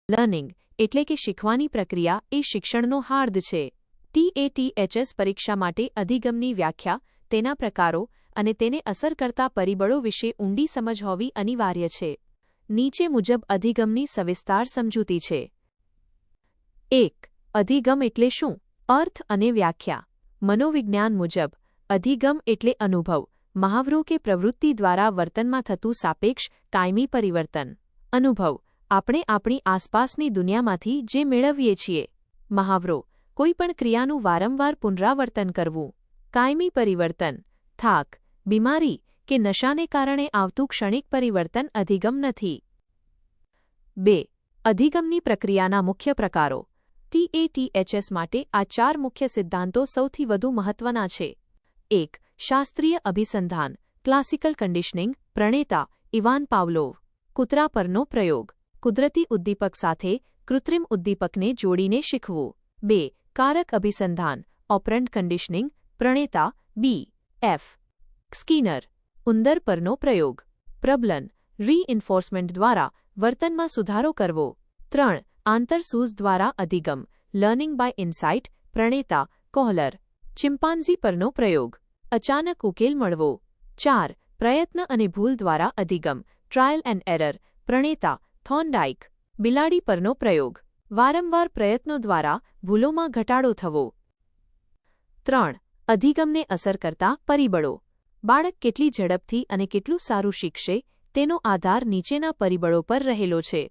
Learning એટલે કે શીખવાની પ્રક્રિયા એ શિક્ષણનો હાર્દ છે. TATHS પરીક્ષા માટે અધિગમની વ્યાખ્યા, તેના પ્રકારો અને તેને અસર કરતા પરિબળો વિશે ઊંડી સમજ હોવી અનિવાર્ય છે. નીચે મુજબ અધિગમની સવિસ્તાર સમજૂતી છે. 1. અધિગમ એટલે શું? અર્થ અને વ્યાખ્યા. મનોવિજ્ઞાન મુજબ અધિગમ એટલે અનુભવ, મહાવરો કે પ્રવૃત્તિ દ્વારા વર્તનમાં થતું સાપેક્ષ, કાયમી પરિવર્તન. અનુભવ આપણે આપણી આસપાસની દુનિયામાંથી જે મેળવીએ છીએ. મહાવરો કોઈપણ ક્રિયાનું વારંવાર પુનરાવર્તન કરવું. કાયમી પરિવર્તન થાક, બીમારી કે નશાને કારણે આવતું ક્ષણિક પરિવર્તન અધિગમ નથી. 2. અધિગમની પ્રક્રિયાના મુખ્ય પ્રકારો. TATHS માટે આ 4 મુખ્ય સિદ્ધાંતો સૌથી વધુ મહત્વના છે. 1. શાસ્ત્રીય અભિસંધાન ક્લાસિકલ કન્ડિશનિંગ. પ્રણેતા ઇવાન પાવલોવ. કૂતરા પરનો પ્રયોગ. કુદરતી ઉદ્દીપક સાથે કૃત્રિમ ઉદ્દીપકને જોડીને શીખવું. 2. કારક અભિસંધાન ઓપરન્ટ કન્ડિશનિંગ. પ્રણેતા B.F. સ્કિનર. ઉંદર પરનો પ્રયોગ. પ્રબલન રીઇન્ફોર્સમેન્ટ દ્વારા વર્તનમાં સુધારો કરવો. 3. આંતરસૂઝ દ્વારા અધિગમ લર્નિંગ બાય ઇનસાઇટ. પ્રણેતા કોહલર. ચિમ્પાન્ઝી પરનો પ્રયોગ. અચાનક ઉકેલ મળવો. 4. પ્રયત્ન અને ભૂલ દ્વારા અધિગમ ટ્રાયલ એન્ડ એરર. પ્રણેતા થોર્નડાઇક. બિલાડી પરનો પ્રયોગ. વારંવાર પ્રયત્નો દ્વારા ભૂલોમાં ઘટાડો થવો. 3. અધિગમને અસર કરતા પરિબળો. બાળક કેટલી ઝડપથી અને કેટલું સારું શીખશે તેનો આધાર નીચેના પરિબળો પર રહેલો છે.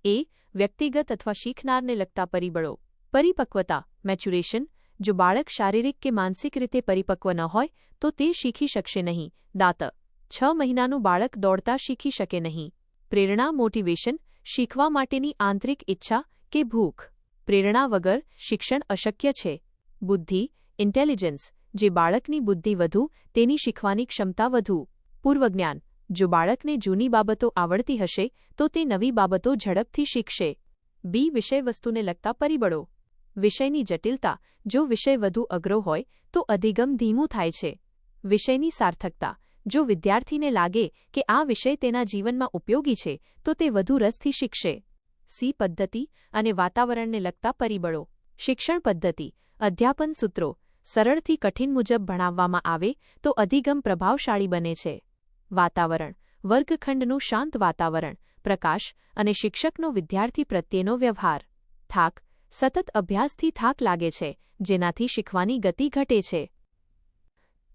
A. વ્યક્તિગત અથવા શીખનારને લગતા પરિબળો. પરિપક્વતા મેચ્યુરેશન. જો બાળક શારીરિક કે માનસિક રીતે પરિપક્વ ન હોય તો તે શીખી શકશે નહીં. દાંત 6 મહિનાનું બાળક દોડતા શીખી શકે નહીં. પ્રેરણા મોટિવેશન. શીખવા માટેની આંતરિક ઈચ્છા કે ભૂખ. પ્રેરણા વગર શિક્ષણ અશક્ય છે. બુદ્ધિ ઇન્ટેલિજન્સ. જે બાળકની બુદ્ધિ વધુ તેની શીખવાની ક્ષમતા વધુ. પૂર્વજ્ઞાન. જો બાળકને જૂની બાબતો આવડતી હશે તો તે નવી બાબતો ઝડપથી શીખશે. B. વિષયવસ્તુને લગતા પરિબળો. વિષયની જટિલતા. જો વિષય વધુ અઘરો હોય તો અધિગમ ધીમું થાય છે. વિષયની સાર્થકતા. જો વિદ્યાર્થીને લાગે કે આ વિષય તેના જીવનમાં ઉપયોગી છે તો તે વધુ રસથી શીખશે. C. પદ્ધતિ અને વાતાવરણને લગતા પરિબળો. શિક્ષણ પદ્ધતિ. અધ્યાપન સૂત્રો. સરળથી કઠિન મુજબ ભણાવવામાં આવે તો અધિગમ પ્રભાવશાળી બને છે. વાતાવરણ. વર્ગખંડનું શાંત વાતાવરણ, પ્રકાશ અને શિક્ષકનો વિદ્યાર્થી પ્રત્યેનો વ્યવહાર. થાક. સતત અભ્યાસથી થાક લાગે છે જેનાથી શીખવાની ગતિ ઘટે છે.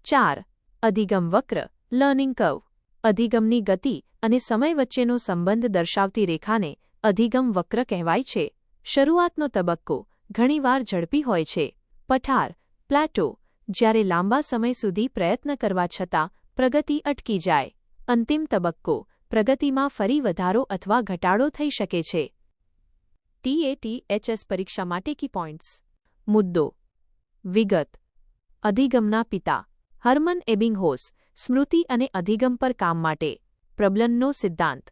4. અધિગમ વક્ર લર્નિંગ કર્વ. અધિગમની ગતિ અને સમય વચ્ચેનો સંબંધ દર્શાવતી રેખાને અધિગમ વક્ર કહેવાય છે. શરૂઆતનો તબક્કો ઘણીવાર ઝડપી હોય છે. પઠાર પ્લેટો. જ્યારે લાંબા સમય સુધી પ્રયત્ન કરવા છતાં પ્રગતિ અટકી જાય. અંતિમ તબક્કો પ્રગતિમાં ફરી વધારો અથવા ઘટાડો થઈ શકે છે. TATHS પરીક્ષા માટે કી પોઈન્ટ્સ. મુદ્દો. વિગત. અધિગમના પિતા હર્મન એબિંગહોસ સ્મૃતિ અને અધિગમ પર કામ માટે. પ્રબલનનો સિદ્ધાંત.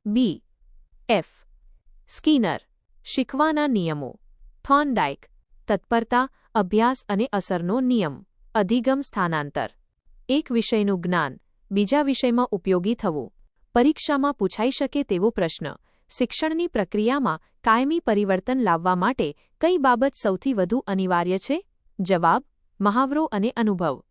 B.F. સ્કિનર. શીખવાના નિયમો. થોર્નડાઇક. તત્પરતા, અભ્યાસ અને અસરનો નિયમ. અધિગમ સ્થાનાંતર. એક વિષયનું જ્ઞાન બીજા વિષયમાં ઉપયોગી થવું. પરીક્ષામાં પૂછાઈ શકે તેવો પ્રશ્ન. શિક્ષણની પ્રક્રિયામાં કાયમી પરિવર્તન લાવવા માટે કઈ બાબત સૌથી વધુ અનિવાર્ય છે? જવાબ. મહાવરો અને અનુભવ.